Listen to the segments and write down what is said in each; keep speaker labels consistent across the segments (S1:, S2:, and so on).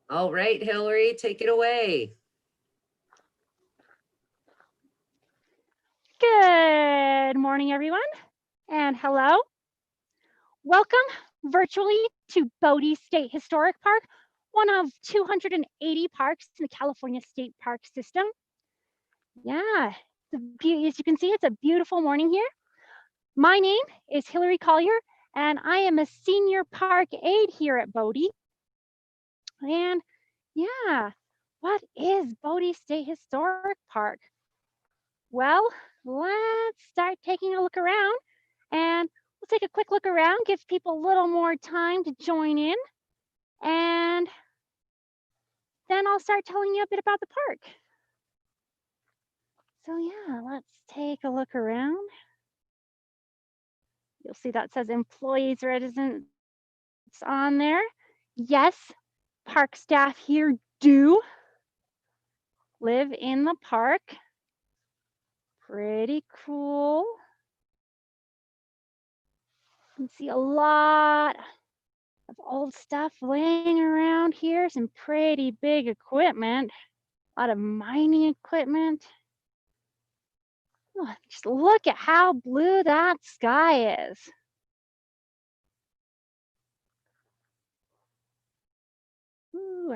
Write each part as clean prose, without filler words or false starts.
S1: All right, Hillary, take it away.
S2: Good morning, everyone, and hello. Welcome virtually to Bodie State Historic Park, one of 280 parks in the California State Park system. Yeah, as you can see, it's a beautiful morning here. My name is Hillary Collier, and I am a senior park aide here at Bodie. And yeah, what is Bodie State Historic Park? Well, let's start taking a look around and we'll take a quick look around, give people a little more time to join in, and then I'll start telling you a bit about the park. So yeah, let's take a look around. You'll see that says employees residents on there. Yes, park staff here do live in the park. Pretty cool. You can see a lot of old stuff laying around here, some pretty big equipment, a lot of mining equipment. Oh, just look at how blue that sky is. Ooh.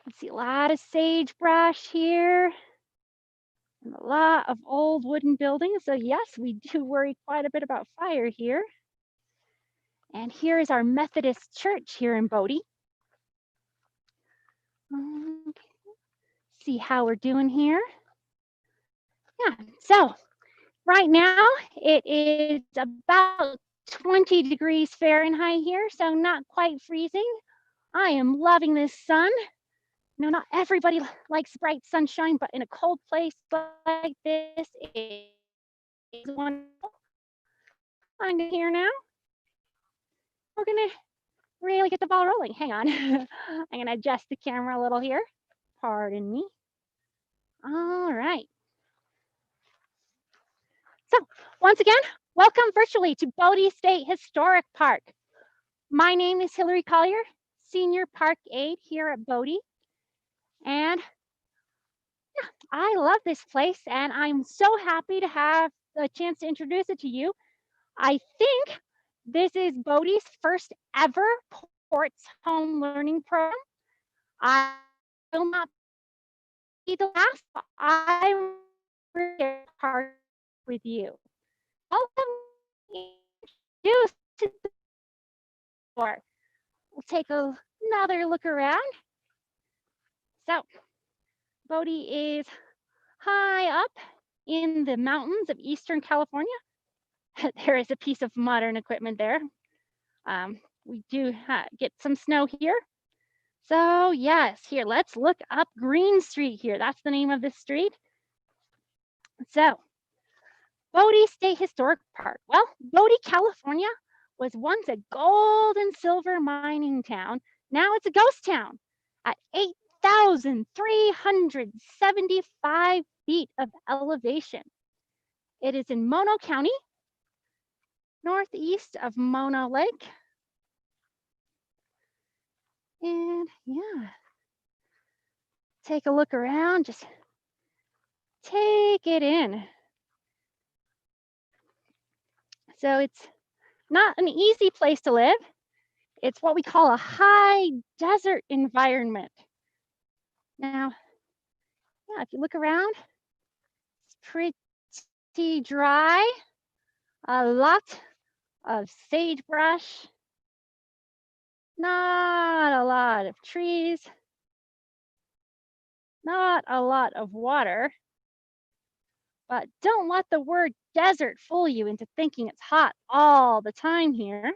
S2: You see a lot of sagebrush here and a lot of old wooden buildings. So yes, we do worry quite a bit about fire here. And here is our Methodist church here in Bodie. Okay. See how we're doing here. Yeah, so right now it is about 20 degrees Fahrenheit here, so not quite freezing. I am loving this sun. No, not everybody likes bright sunshine, but in a cold place like this, it is wonderful. I'm here now. We're gonna really get the ball rolling. Hang on. I'm gonna adjust the camera a little here. Pardon me. All right. So once again, welcome virtually to Bodie State Historic Park. My name is Hillary Collier, Senior Park Aide here at Bodie. And yeah, I love this place and I'm so happy to have the chance to introduce it to you. I think this is Bodie's first ever Ports Home Learning Program. I will not be the last, but I'm really share part with you. Welcome introduce to the floor. We'll take another look around. So Bodie is high up in the mountains of Eastern California. There is a piece of modern equipment there. We do get some snow here. So yes, here, let's look up Green Street here. That's the name of this street. So Bodie State Historic Park. Well, Bodie, California was once a gold and silver mining town. Now it's a ghost town at 8,375 feet of elevation. It is in Mono County, northeast of Mono Lake. And yeah, take a look around, just take it in. So it's not an easy place to live. It's what we call a high desert environment. Now, yeah, if you look around, it's pretty dry, a lot of sagebrush, not a lot of trees, not a lot of water. But don't let the word desert fool you into thinking it's hot all the time here.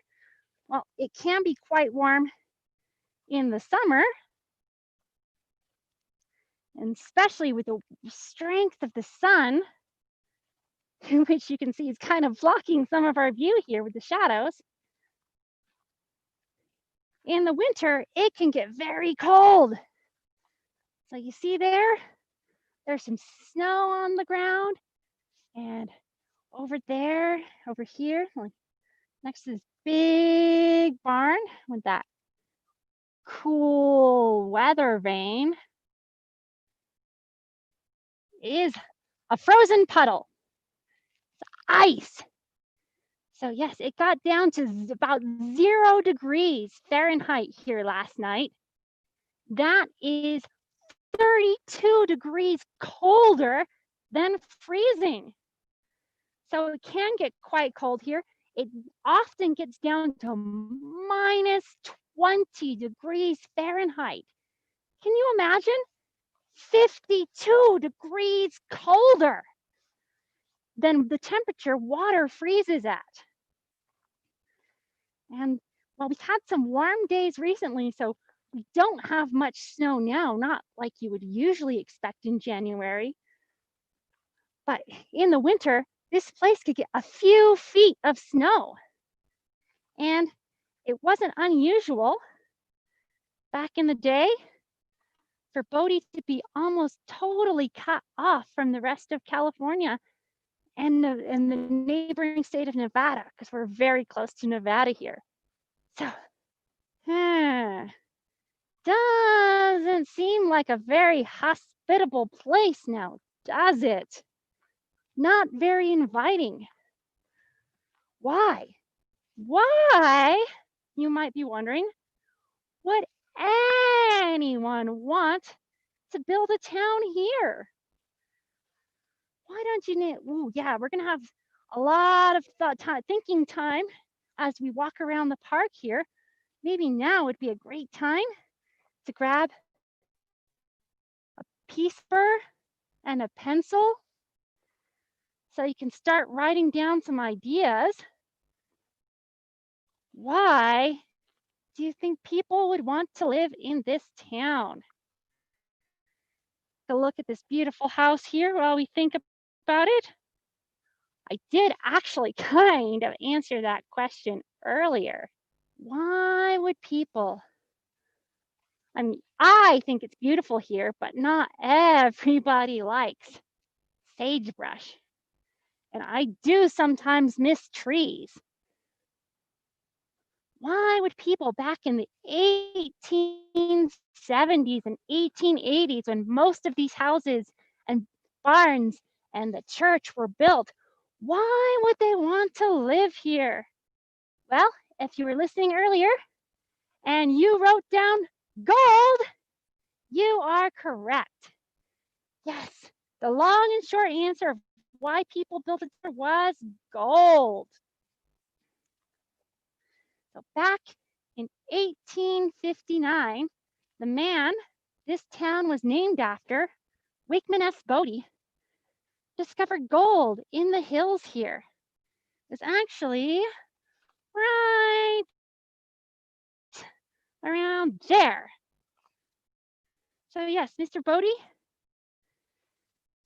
S2: Well, it can be quite warm in the summer, and especially with the strength of the sun, which you can see is kind of blocking some of our view here with the shadows. In the winter, it can get very cold. So you see there's some snow on the ground, and over there, over here, like next to this big barn with that cool weather vane is a frozen puddle, ice. So yes, it got down to about 0 degrees Fahrenheit here last night. That is 32 degrees colder than freezing. So it can get quite cold here. It often gets down to minus 20 degrees Fahrenheit. Can you imagine? 52 degrees colder than the temperature water freezes at. And well, we've had some warm days recently, so we don't have much snow now, not like you would usually expect in January. But in the winter, this place could get a few feet of snow. And it wasn't unusual back in the day for Bodie to be almost totally cut off from the rest of California and the neighboring state of Nevada, because we're very close to Nevada here. So, doesn't seem like a very hospitable place now, does it? Not very inviting. Why? Why, you might be wondering, would anyone want to build a town here? Why don't you know? Ooh, yeah, we're gonna have a lot of thinking time as we walk around the park here. Maybe now would be a great time to grab a piece of paper and a pencil so you can start writing down some ideas. Why do you think people would want to live in this town? Take a look at this beautiful house here while we think about it. I did actually kind of answer that question earlier. Why would people? I mean, I think it's beautiful here, but not everybody likes sagebrush. And I do sometimes miss trees. Why would people back in the 1870s and 1880s, when most of these houses and barns and the church were built, why would they want to live here? Well, if you were listening earlier and you wrote down gold, you are correct. Yes, the long and short answer of why people built it here was gold. So back in 1859, the man this town was named after, Wakeman S. Bodie, discovered gold in the hills here. It's actually right around there. So yes, Mr. Bodie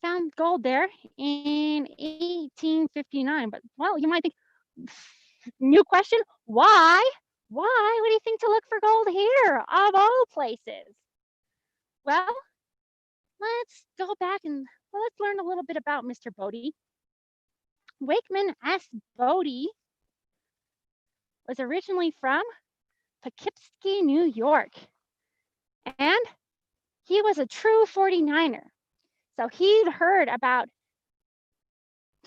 S2: found gold there in 1859. But well, you might think, new question, why? Why would he think to look for gold here of all places? Well, let's go back and let's learn a little bit about Mr. Bodie. Wakeman S. Bodie was originally from Poughkeepsie, New York. And he was a true 49er. So he'd heard about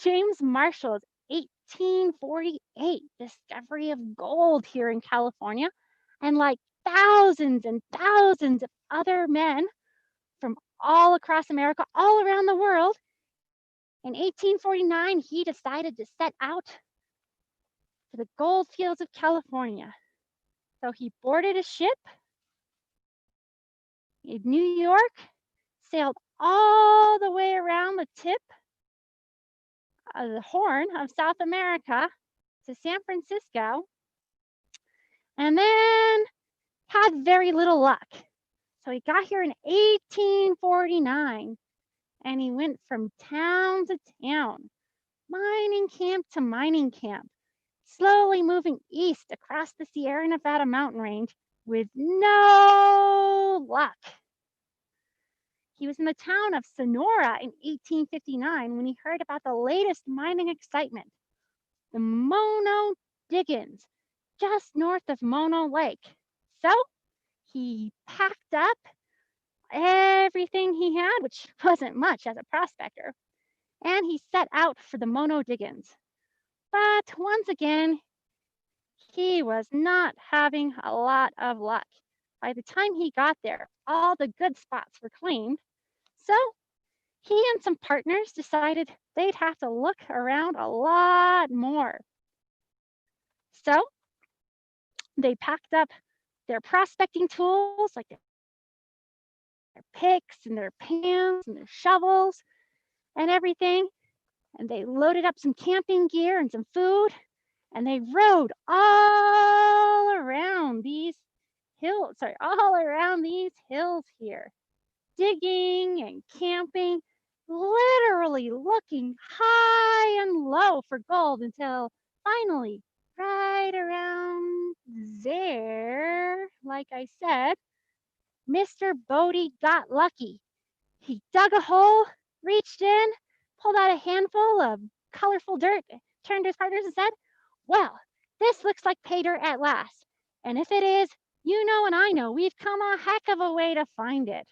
S2: James Marshall's 1848 discovery of gold here in California. And like thousands and thousands of other men from all across America, all around the world, in 1849, he decided to set out to the gold fields of California. So he boarded a ship in New York, sailed all the way around the tip of the Horn of South America to San Francisco, and then had very little luck. So he got here in 1849, and he went from town to town, mining camp to mining camp, slowly moving east across the Sierra Nevada mountain range with no luck. He was in the town of Sonora in 1859 when he heard about the latest mining excitement, the Mono Diggins, just north of Mono Lake. So he packed up everything he had, which wasn't much as a prospector, and he set out for the Mono Diggins. But once again, he was not having a lot of luck. By the time he got there, all the good spots were claimed. So he and some partners decided they'd have to look around a lot more. So they packed up their prospecting tools, like their picks and their pans and their shovels and everything. And they loaded up some camping gear and some food. And they rode all around these hills here, digging and camping, literally looking high and low for gold until finally, right around there, like I said, Mr. Bodie got lucky. He dug a hole, reached in, pulled out a handful of colorful dirt, turned to his partners and said, "Well, this looks like pay dirt at last. And if it is, you know and I know we've come a heck of a way to find it."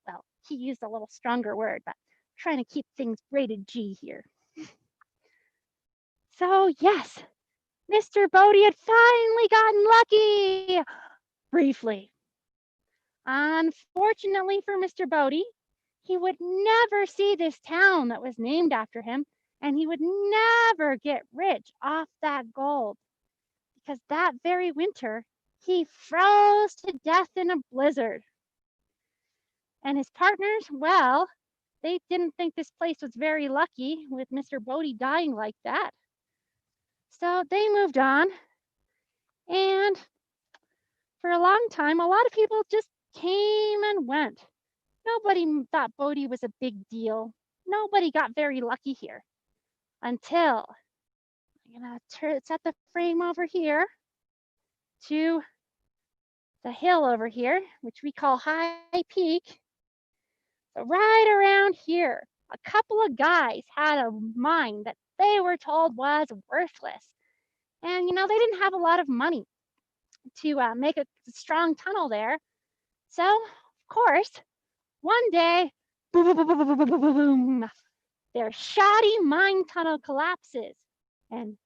S2: Well, he used a little stronger word, but trying to keep things rated G here. So yes, Mr. Bodie had finally gotten lucky, briefly. Unfortunately for Mr. Bodie, he would never see this town that was named after him, and he would never get rich off that gold, because that very winter, he froze to death in a blizzard. And his partners, well, they didn't think this place was very lucky with Mr. Bodie dying like that. So they moved on, and for a long time, a lot of people just came and went. Nobody thought Bodie was a big deal. Nobody got very lucky here until I'm gonna set the frame over here to the hill over here, which we call High Peak. So right around here, a couple of guys had a mine that they were told was worthless. And they didn't have a lot of money to make a strong tunnel there. So, of course, one day, boom, boom, boom, boom, boom, boom, boom, boom, their shoddy mine tunnel collapses. And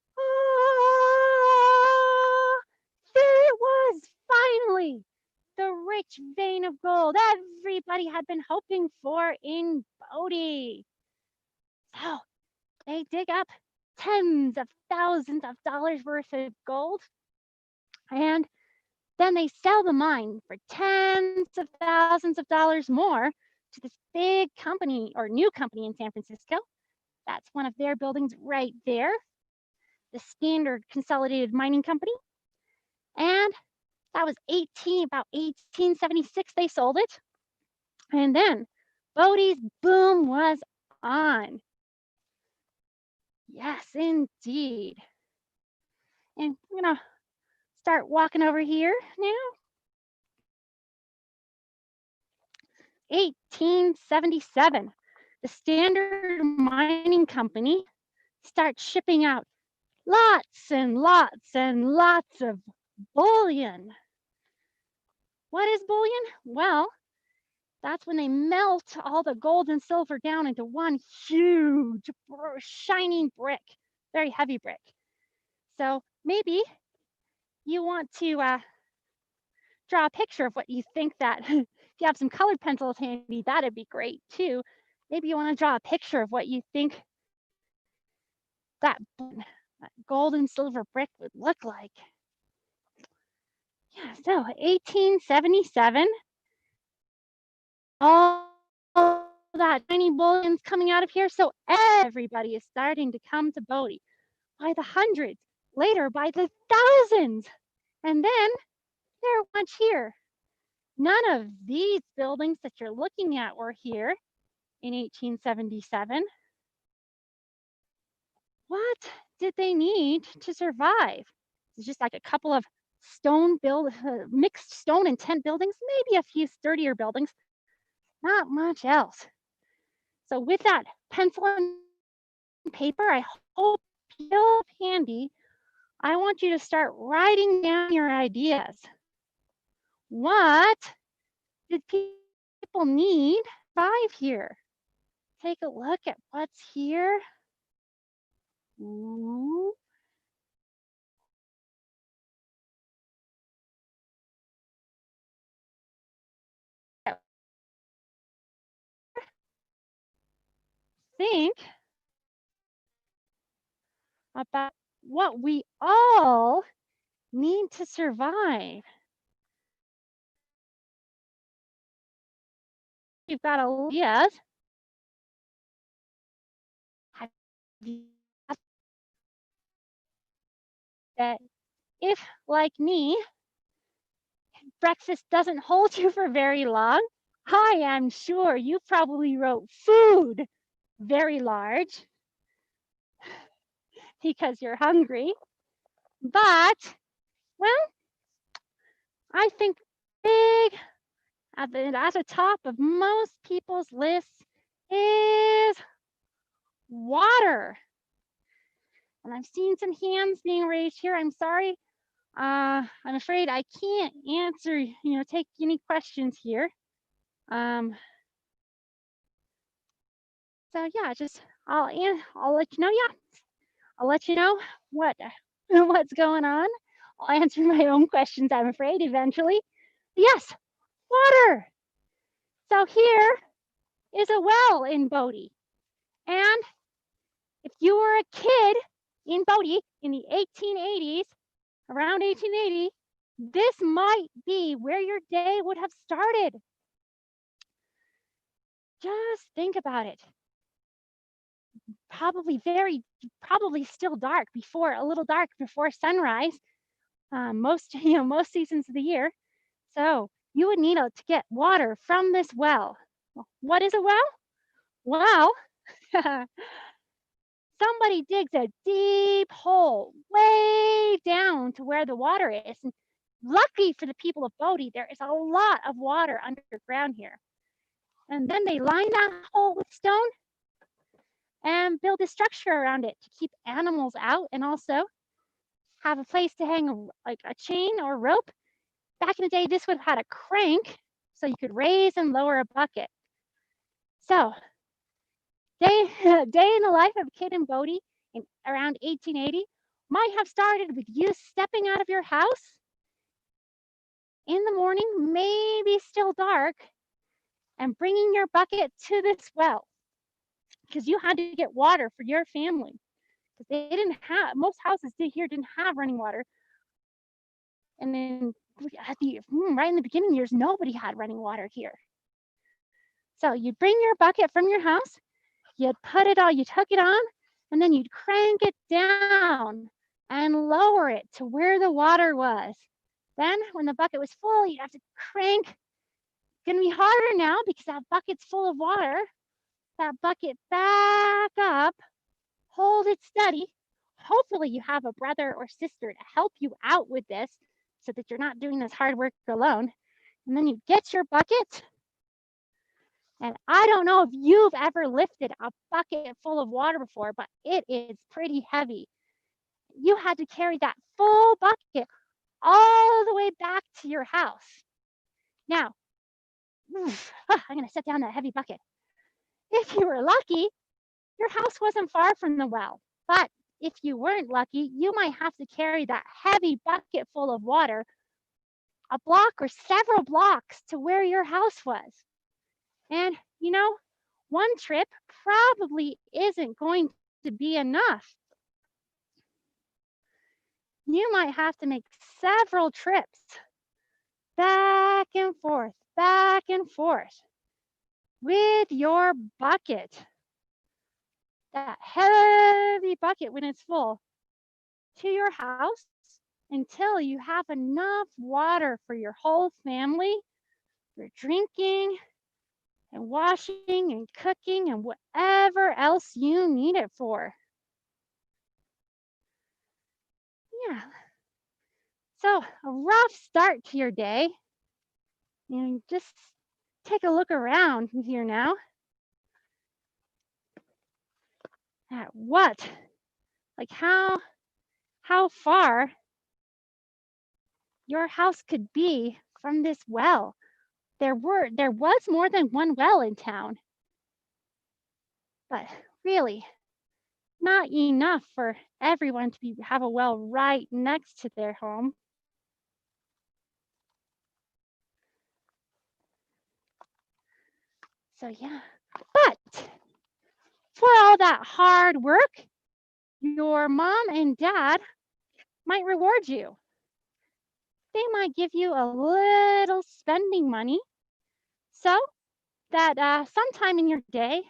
S2: there it was, finally, the rich vein of gold everybody had been hoping for in Bodie. So they dig up tens of thousands of dollars worth of gold, and then they sell the mine for tens of thousands of dollars more to this big company or new company in San Francisco. That's one of their buildings right there, the Standard Consolidated Mining Company. And that was about 1876 they sold it. And then Bodie's boom was on. Yes, indeed. And I'm gonna start walking over here now. 1877, the Standard Mining Company starts shipping out lots and lots and lots of bullion. What is bullion? Well, that's when they melt all the gold and silver down into one huge shining brick, very heavy brick. So maybe you want to draw a picture of what you think that, if you have some colored pencils handy, that'd be great too. Maybe you want to draw a picture of what you think that gold and silver brick would look like. Yeah, so 1877, all that tiny bullion's coming out of here, so everybody is starting to come to Bodie by the hundreds, later by the thousands, and then there once here. None of these buildings that you're looking at were here in 1877. What did they need to survive? It's just like a couple of mixed stone and tent buildings, maybe a few sturdier buildings, not much else. So with that pencil and paper, I hope you have handy. I want you to start writing down your ideas. What did people need to survive here? Take a look at what's here. Ooh. Think about what we all need to survive. You've got ideas. Have you that if, like me, breakfast doesn't hold you for very long, I am sure you probably wrote food very large because you're hungry. But, well, I think big at the top of most people's lists is water. And I've seen some hands being raised here. I'm sorry. I'm afraid I can't answer, take any questions here. So yeah, I'll let you know. Yeah, I'll let you know what's going on. I'll answer my own questions, I'm afraid, eventually. Yes, water. So here is a well in Bodie. And if you were a kid in Bodie in the 1880s, around 1880, this might be where your day would have started. Just think about it. Probably still dark a little dark before sunrise. Most seasons of the year. So you would need to get water from this well. What is a well? Well, somebody digs a deep hole way down to where the water is. And lucky for the people of Bodie, there is a lot of water underground here. And then they line that hole with stone and build a structure around it to keep animals out and also have a place to hang like a chain or rope. Back in the day, this would have had a crank so you could raise and lower a bucket. So day in the life of a kid in Bodie in around 1880 might have started with you stepping out of your house in the morning, maybe still dark, and bringing your bucket to this well because you had to get water for your family. Because they didn't have, most houses here didn't have running water. And then right in the beginning years, nobody had running water here. So you'd bring your bucket from your house, you'd put it on, you'd hook it on, and then you'd crank it down and lower it to where the water was. Then when the bucket was full, you'd have to crank. It's gonna be harder now because that bucket's full of water. That bucket back up, hold it steady. Hopefully you have a brother or sister to help you out with this so that you're not doing this hard work alone. And then you get your bucket. And I don't know if you've ever lifted a bucket full of water before, but it is pretty heavy. You had to carry that full bucket all the way back to your house. Now, I'm going to set down that heavy bucket. If you were lucky, your house wasn't far from the well. But if you weren't lucky, you might have to carry that heavy bucket full of water a block or several blocks to where your house was. And, one trip probably isn't going to be enough. You might have to make several trips back and forth with your bucket. That heavy bucket when it's full to your house until you have enough water for your whole family, for drinking and washing and cooking and whatever else you need it for. Yeah. So a rough start to your day. Just take a look around here now at how far your house could be from this well. There was more than one well in town, but really not enough for everyone to have a well right next to their home. So yeah, but for all that hard work, your mom and dad might reward you. They might give you a little spending money so that sometime in your day,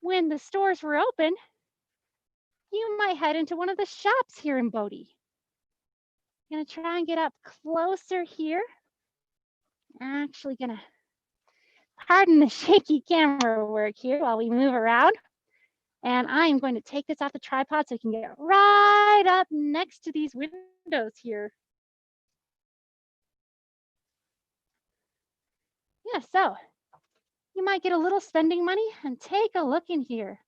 S2: when the stores were open, you might head into one of the shops here in Bodie. Gonna try and get up closer here. Actually gonna pardon the shaky camera work here while we move around. And I am going to take this off the tripod so you can get right up next to these windows here. Yeah, so you might get a little spending money and take a look in here.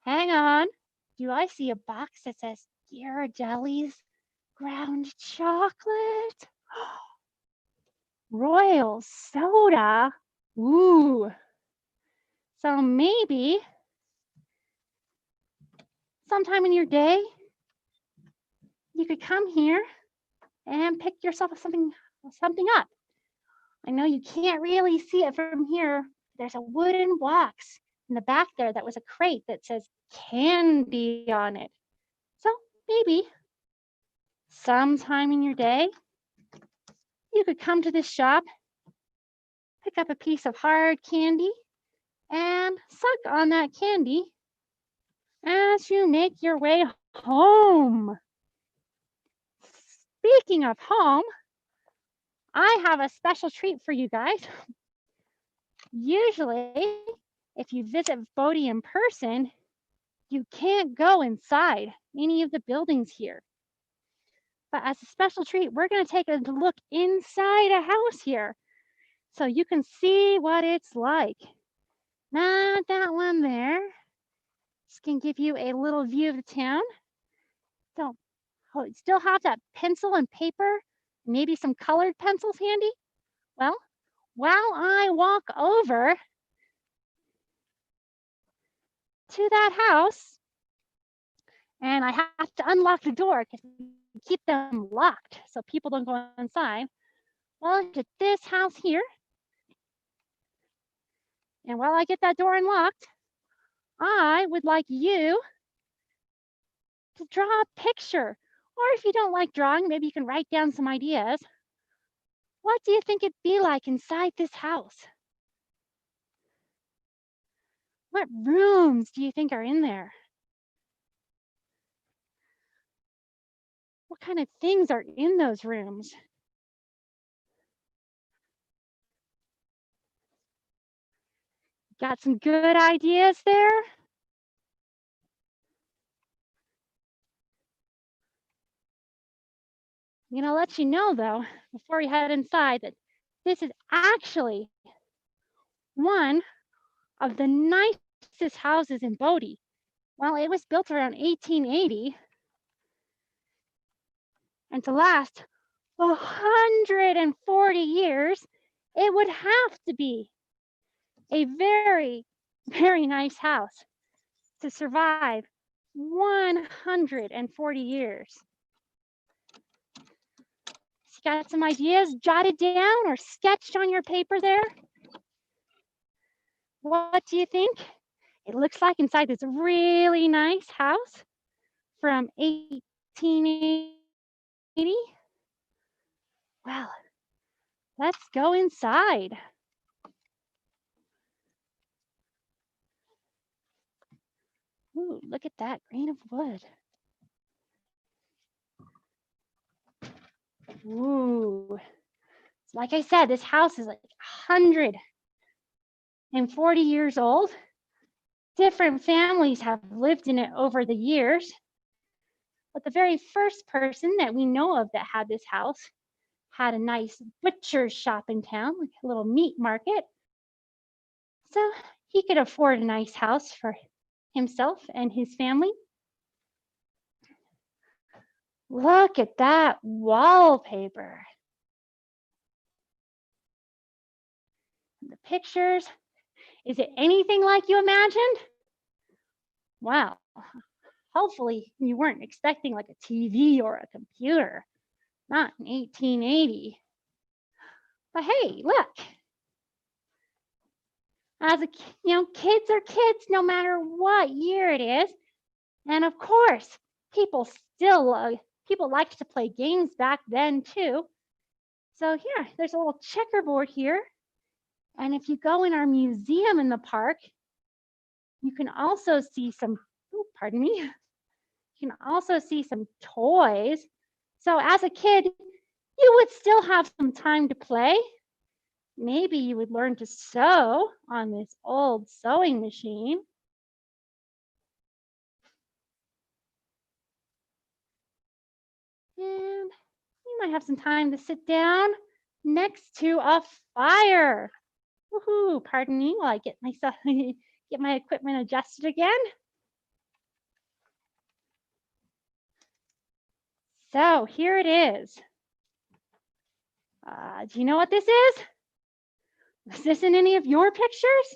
S2: Hang on. Do I see a box that says Ghirardelli's ground chocolate? Royal soda. Ooh. So maybe sometime in your day, you could come here and pick yourself something up. I know you can't really see it from here. There's a wooden box in the back there that was a crate that says candy on it. So maybe sometime in your day, you could come to this shop, pick up a piece of hard candy, and suck on that candy as you make your way home. Speaking of home, I have a special treat for you guys. Usually, if you visit Bodie in person, you can't go inside any of the buildings here. But as a special treat, we're going to take a look inside a house here so you can see what it's like. Not that one there. Just can give you a little view of the town. So, still have that pencil and paper, maybe some colored pencils handy? Well, while I walk over to that house, and I have to unlock the door because we keep them locked so people don't go inside. Well, to this house here, and while I get that door unlocked, I would like you to draw a picture. Or if you don't like drawing, maybe you can write down some ideas. What do you think it'd be like inside this house? What rooms do you think are in there? What kind of things are in those rooms? Got some good ideas there? I'm gonna let you know though, before we head inside, that this is actually one of the nicest houses in Bodie. Well, it was built around 1880, and to last 140 years, it would have to be a very, very nice house to survive 140 years. Got some ideas jotted down or sketched on your paper there? What do you think it looks like inside this really nice house from 1880? Well, let's go inside. Ooh, look at that grain of wood. Ooh, like I said, this house is like 140 years old. Different families have lived in it over the years. But the very first person that we know of that had this house had a nice butcher's shop in town, like a little meat market. So he could afford a nice house for himself and his family. Look at that wallpaper. pictures. Is it anything like you imagined? Well, hopefully you weren't expecting like a TV or a computer, not in 1880. But hey, look, kids are kids no matter what year it is. And of course, people liked to play games back then too. So here, there's a little checkerboard here. And if you go in our museum in the park, you can also see some, pardon me, you can also see some toys. So as a kid, you would still have some time to play. Maybe you would learn to sew on this old sewing machine. And you might have some time to sit down next to a fire. Woohoo, pardon me while I get myself get my equipment adjusted again. So here it is. Do you know what this is? Is this in any of your pictures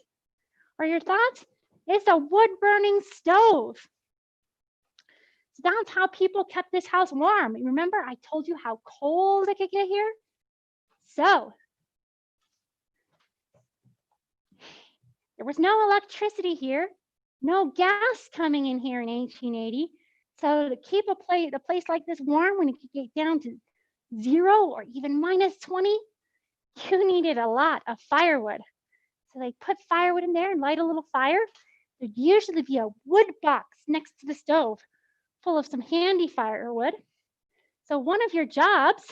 S2: or your thoughts? It's a wood burning stove. So that's how people kept this house warm. Remember, I told you how cold it could get here? So there was no electricity here, no gas coming in here in 1880. So to keep a place like this warm when it could get down to 0 or even -20, you needed a lot of firewood. So they put firewood in there and light a little fire. There'd usually be a wood box next to the stove full of some handy firewood. So one of your jobs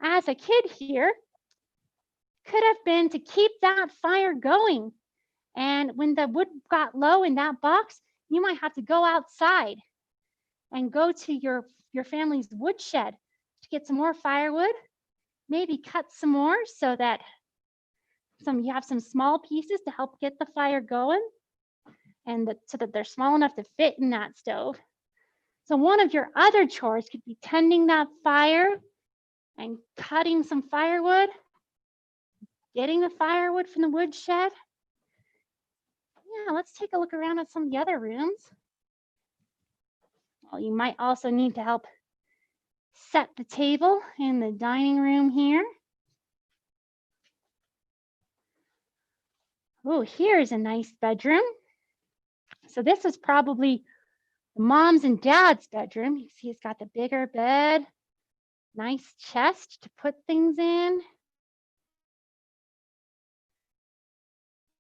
S2: as a kid here could have been to keep that fire going. And when the wood got low in that box, you might have to go outside and go to your family's woodshed to get some more firewood, maybe cut some more so that you have some small pieces to help get the fire going, and so that they're small enough to fit in that stove. So one of your other chores could be tending that fire and cutting some firewood, getting the firewood from the woodshed. Yeah, let's take a look around at some of the other rooms. Well, you might also need to help set the table in the dining room here. Oh, here's a nice bedroom. So this is probably mom's and dad's bedroom. You see it's got the bigger bed, nice chest to put things in.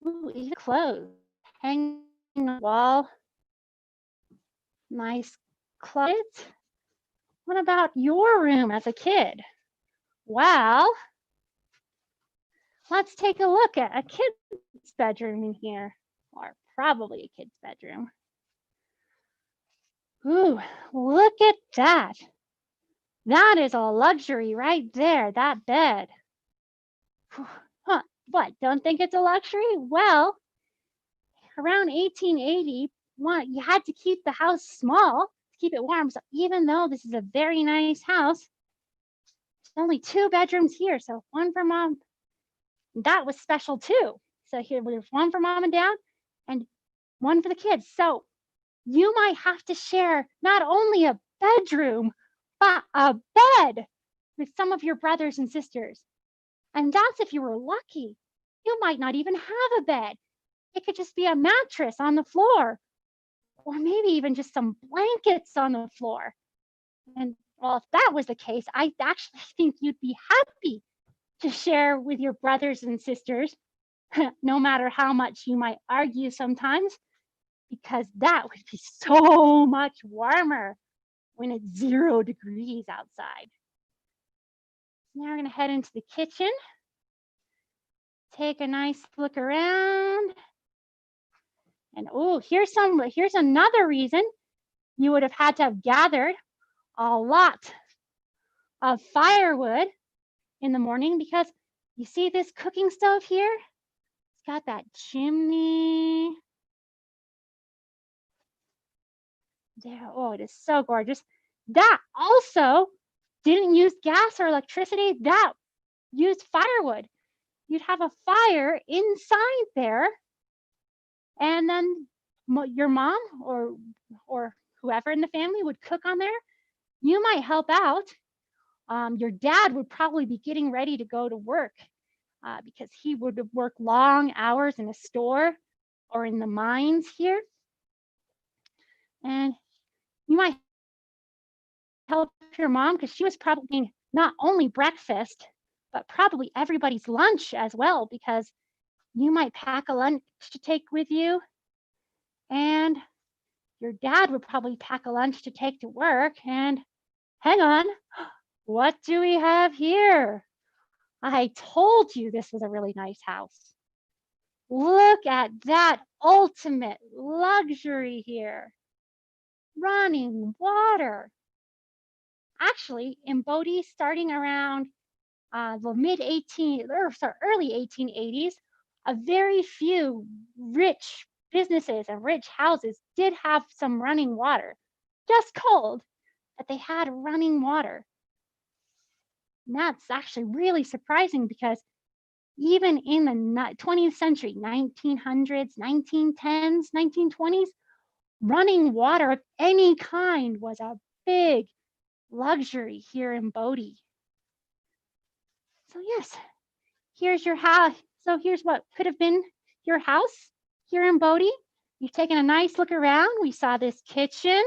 S2: Ooh, even clothes hanging on the wall. Nice closet. What about your room as a kid? Well, let's take a look at a kid's bedroom in here, or probably a kid's bedroom. Ooh, look at that. That is a luxury right there, that bed. Huh, what, don't think it's a luxury? Well, around 1880, you had to keep the house small to keep it warm. So even though this is a very nice house, there's only 2 bedrooms here. So one for mom, that was special too. So here there's one for mom and dad and one for the kids. So you might have to share not only a bedroom, but a bed with some of your brothers and sisters. And that's if you were lucky. You might not even have a bed. It could just be a mattress on the floor, or maybe even just some blankets on the floor. And well, if that was the case, I actually think you'd be happy to share with your brothers and sisters, no matter how much you might argue sometimes, because that would be so much warmer when it's 0 degrees outside. Now we're gonna head into the kitchen. Take a nice look around. And oh, here's another reason you would have had to have gathered a lot of firewood in the morning, because you see this cooking stove here? It's got that chimney. There, oh, it is so gorgeous. That also didn't use gas or electricity. That used firewood. you'd have a fire inside there, and then your mom or whoever in the family would cook on there. You might help out. Your dad would probably be getting ready to go to work because he would work long hours in a store or in the mines here. And you might help your mom because she was probably not only breakfast, but probably everybody's lunch as well, because you might pack a lunch to take with you, and your dad would probably pack a lunch to take to work. And hang on, what do we have here? I told you this was a really nice house. Look at that ultimate luxury here. Running water. Actually, in Bodie, starting around the early 1880s, a very few rich businesses and rich houses did have some running water, just cold, but they had running water. And that's actually really surprising because even in the 20th century, 1900s, 1910s, 1920s, running water of any kind was a big luxury here in Bodie. So yes, here's your house. So here's what could have been your house here in Bodie. You've taken a nice look around. We saw this kitchen,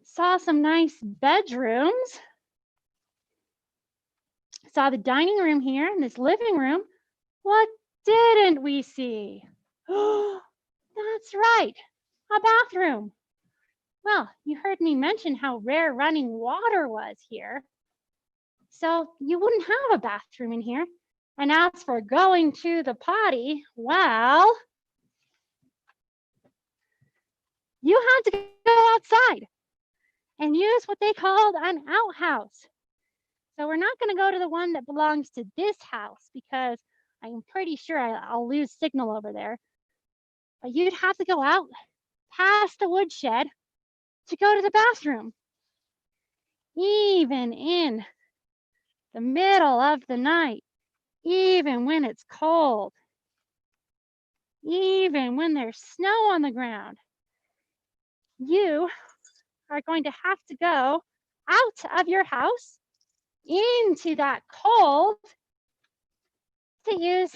S2: saw some nice bedrooms, saw the dining room here and this living room. What didn't we see? Oh, that's right, a bathroom. Well, you heard me mention how rare running water was here. So you wouldn't have a bathroom in here. And as for going to the potty, well, you had to go outside and use what they called an outhouse. So we're not going to go to the one that belongs to this house because I'm pretty sure I'll lose signal over there. But you'd have to go out past the woodshed to go to the bathroom. Even in the middle of the night, even when it's cold, even when there's snow on the ground, you are going to have to go out of your house into that cold to use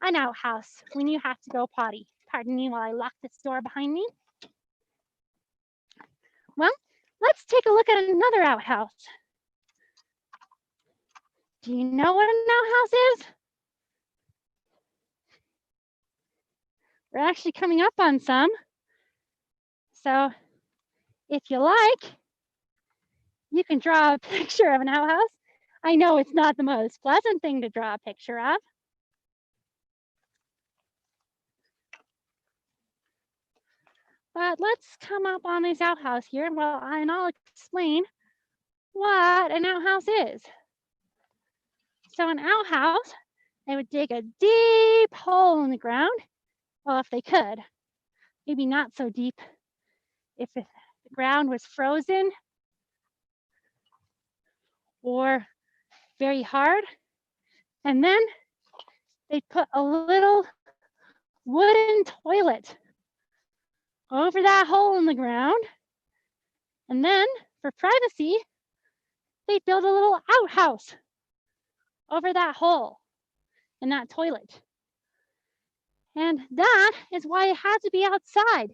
S2: an outhouse when you have to go potty. Pardon me while I lock this door behind me. Well, let's take a look at another outhouse. Do you know what an outhouse is? We're actually coming up on some. So if you like, you can draw a picture of an outhouse. I know it's not the most pleasant thing to draw a picture of. But let's come up on this outhouse here, and I'll explain what an outhouse is. So an outhouse, they would dig a deep hole in the ground. Well, if they could, maybe not so deep if the ground was frozen or very hard. And then they'd put a little wooden toilet over that hole in the ground. And then for privacy, they'd build a little outhouse over that hole in that toilet. And that is why it had to be outside.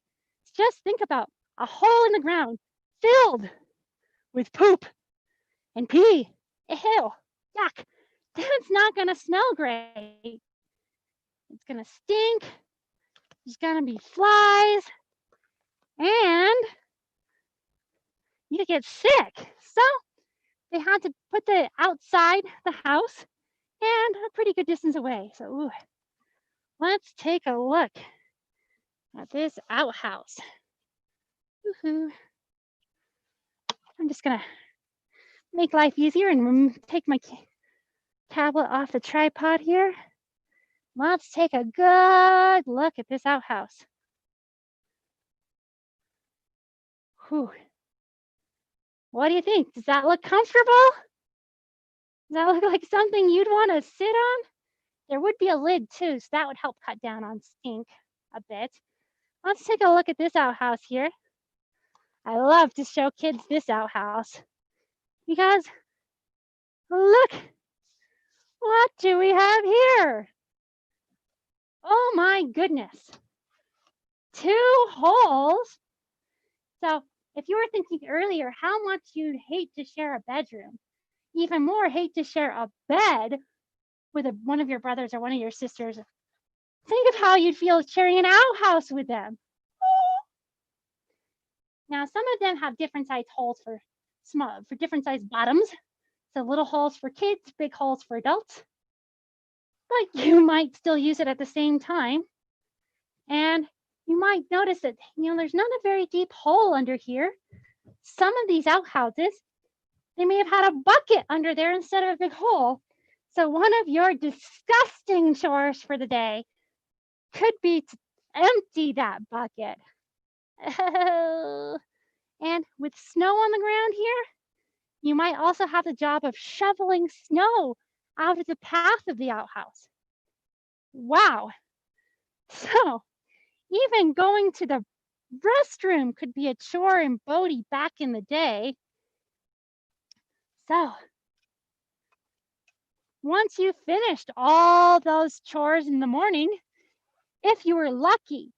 S2: Just think about a hole in the ground filled with poop and pee. Ew, yuck. That's not gonna smell great. It's gonna stink. There's gonna be flies. And you could get sick. So they had to put the outside the house and a pretty good distance away. So ooh, let's take a look at this outhouse. Woohoo. I'm just gonna make life easier and take my tablet off the tripod here. Let's take a good look at this outhouse. Whew. What do you think? Does that look comfortable? that look like something you'd want to sit on? There would be a lid too, so that would help cut down on stink a bit. Let's take a look at this outhouse here. I love to show kids this outhouse because look, what do we have here? Oh my goodness. 2 holes. So if you were thinking earlier how much you'd hate to share a bedroom, even more hate to share a bed with one of your brothers or one of your sisters, think of how you'd feel sharing an outhouse with them. Now, some of them have different size holes for different size bottoms. So little holes for kids, big holes for adults. But you might still use it at the same time. And you might notice that, there's not a very deep hole under here. Some of these outhouses, they may have had a bucket under there instead of a big hole. So one of your disgusting chores for the day could be to empty that bucket. And with snow on the ground here, you might also have the job of shoveling snow out of the path of the outhouse. Wow. So even going to the restroom could be a chore in Bodie back in the day. So once you've finished all those chores in the morning, if you were lucky,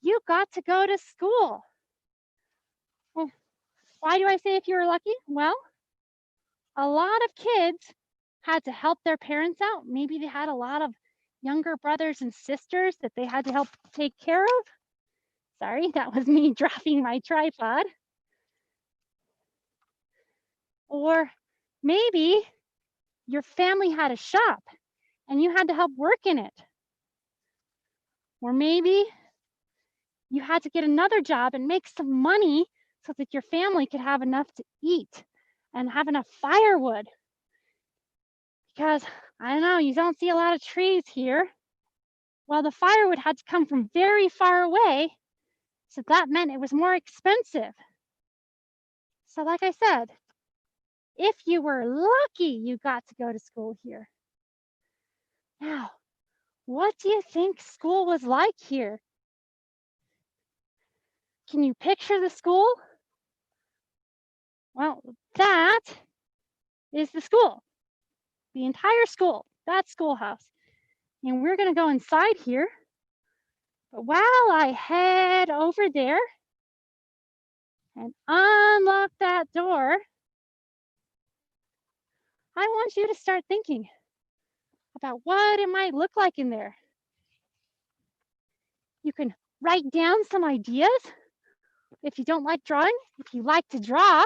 S2: you got to go to school. Well, why do I say if you were lucky? Well, a lot of kids had to help their parents out. Maybe they had a lot of younger brothers and sisters that they had to help take care of. Sorry, that was me dropping my tripod. Or maybe your family had a shop and you had to help work in it. Or maybe you had to get another job and make some money so that your family could have enough to eat and have enough firewood. Because, I don't know, you don't see a lot of trees here. Well, the firewood had to come from very far away, so that meant it was more expensive. So like I said, if you were lucky, you got to go to school here. Now, what do you think school was like here? Can you picture the school? Well, that is the school, the entire school, that schoolhouse. And we're gonna go inside here. But while I head over there and unlock that door, I want you to start thinking about what it might look like in there. You can write down some ideas. If you don't like drawing, if you like to draw,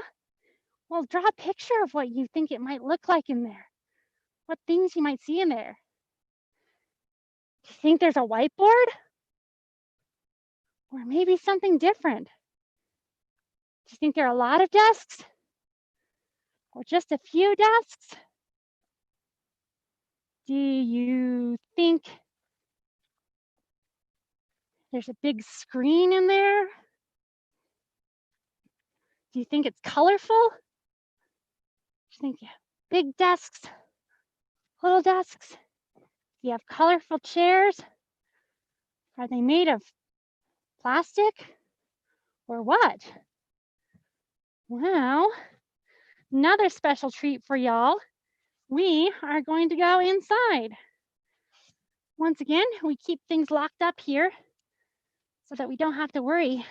S2: well, draw a picture of what you think it might look like in there, what things you might see in there. Do you think there's a whiteboard? Or maybe something different? Do you think there are a lot of desks? Or just a few desks? Do you think there's a big screen in there? Do you think it's colorful? Do you think you have big desks, little desks? Do you have colorful chairs? Are they made of plastic or what? Well, another special treat for y'all. We are going to go inside. Once again, we keep things locked up here so that we don't have to worry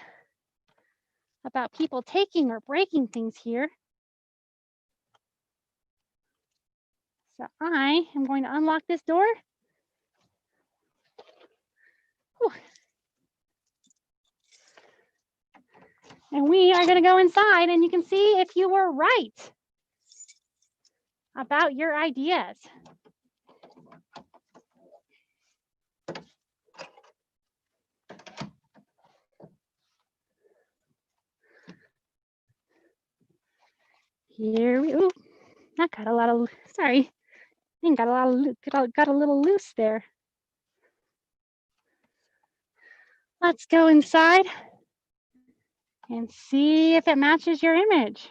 S2: about people taking or breaking things here. So I am going to unlock this door. Whew. And we are going to go inside and you can see if you were right about your ideas. Here we go. That got a lot of, sorry, I think got a little loose there. Let's go inside and see if it matches your image.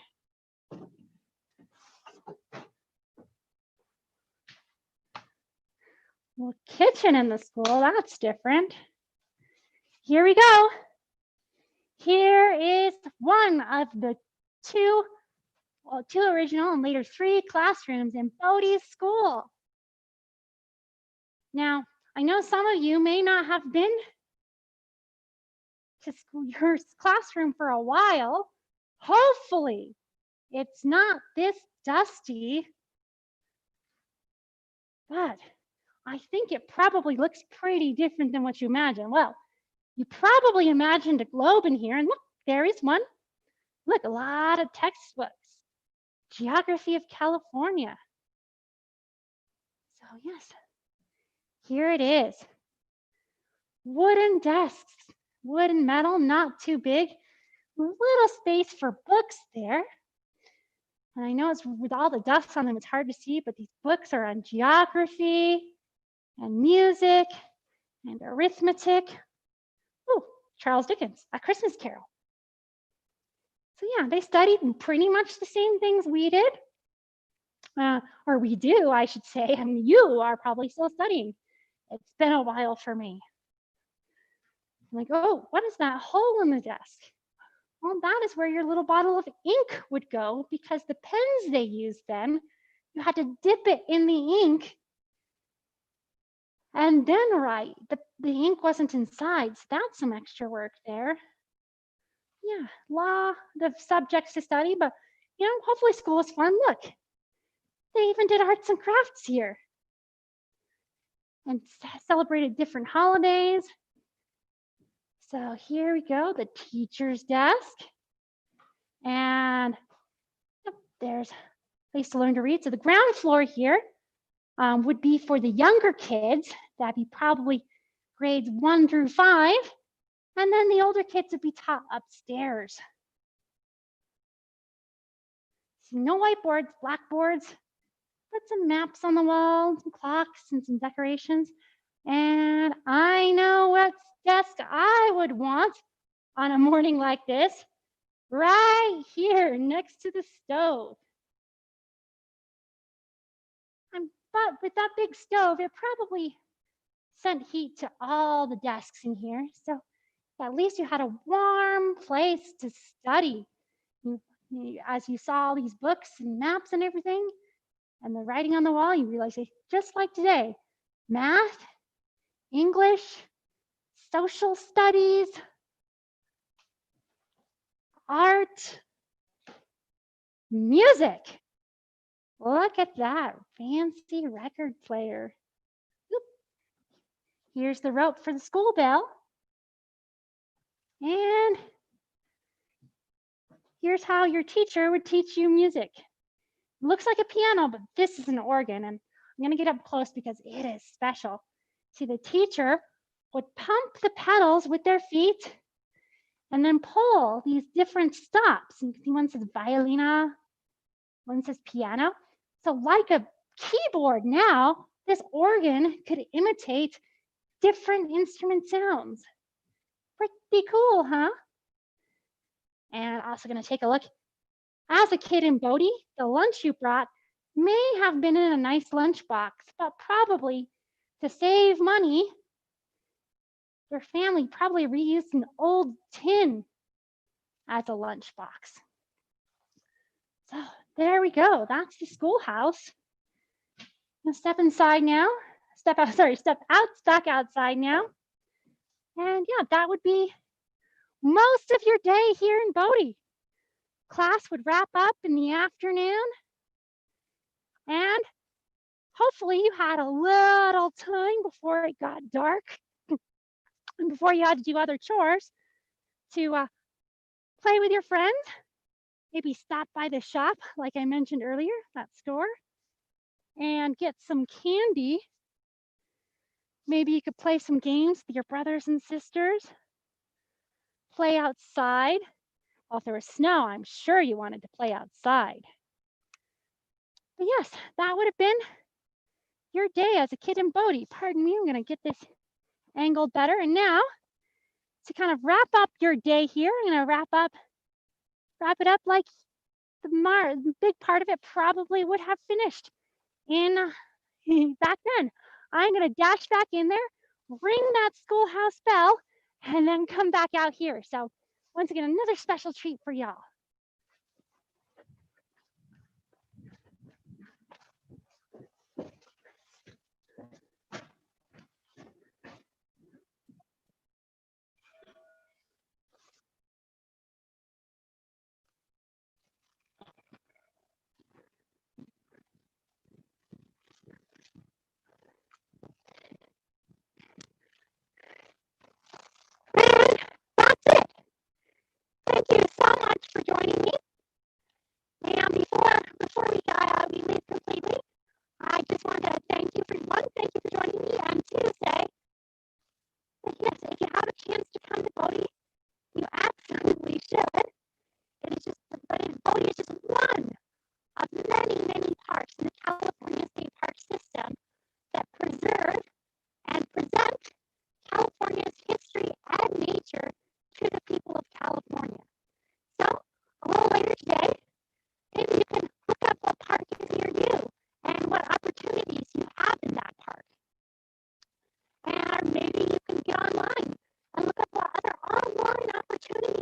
S2: Well, kitchen in the school, that's different. Here we go. Here is one of the two original and later 3 classrooms in Bodie's school. Now, I know some of you may not have been to your classroom for a while. Hopefully, it's not this dusty, but I think it probably looks pretty different than what you imagine. Well, you probably imagined a globe in here, and look, there is one. Look, a lot of textbooks. Geography of California. So yes, here it is. Wooden desks, wood and metal, not too big. Little space for books there. And I know it's with all the dust on them, it's hard to see, but these books are on geography and music and arithmetic. Oh, Charles Dickens, A Christmas Carol. So yeah, they studied pretty much the same things we did. Or we do, I should say. I mean, you are probably still studying. It's been a while for me. I'm like, oh, what is that hole in the desk? Well, that is where your little bottle of ink would go, because the pens they used then, you had to dip it in the ink and then write. The ink wasn't inside, so that's some extra work there. Yeah, law, the subjects to study, but you know, hopefully school is fun. Look, they even did arts and crafts here and celebrated different holidays. So here we go, the teacher's desk. And there's a place to learn to read. So the ground floor here would be for the younger kids. That'd be probably grades 1 through 5. And then the older kids would be taught upstairs. So no whiteboards, blackboards, but some maps on the wall, some clocks and some decorations. And I know what desk I would want on a morning like this, right here next to the stove. But with that big stove, it probably sent heat to all the desks in here. So at least you had a warm place to study. As you saw all these books and maps and everything, and the writing on the wall, you realize, just like today, math, English, social studies, art, music. Look at that fancy record player. Oop. Here's the rope for the school bell. And here's how your teacher would teach you music. It looks like a piano, but this is an organ. And I'm gonna get up close because it is special. See, the teacher would pump the pedals with their feet and then pull these different stops. And you can see one says violina, one says piano. So like a keyboard now, this organ could imitate different instrument sounds. Pretty cool, huh? And also gonna take a look. As a kid in Bodie, the lunch you brought may have been in a nice lunchbox, but probably to save money, your family probably reused an old tin as a lunchbox. So there we go. That's the schoolhouse. I'm gonna step inside now. Step back outside now. And yeah, that would be most of your day here in Bodie. Class would wrap up in the afternoon. And hopefully you had a little time before it got dark and before you had to do other chores to play with your friends. Maybe stop by the shop, like I mentioned earlier, that store, and get some candy. Maybe you could play some games with your brothers and sisters. Play outside. Well, if there was snow, I'm sure you wanted to play outside. But yes, that would have been your day as a kid in Bodie. Pardon me, I'm gonna get this angled better. And now, to kind of wrap up your day here, I'm gonna wrap up wrap it up like the big part of it probably would have finished in back then. I'm gonna dash back in there, ring that schoolhouse bell, and then come back out here. So once again, another special treat for y'all. And that's it. Thank you so much for joining me. And before we leave completely, I just want to thank you for joining me, and two, say that yes, if you have a chance to come to Bodie, you absolutely should. Bodie is just one of many, many parks in the California State Park system that preserve and present California's history and nature to the people of California. So, a little later today, maybe you can look up what park is near you and what opportunities you have in that park. And maybe you can get online and look up what other online opportunities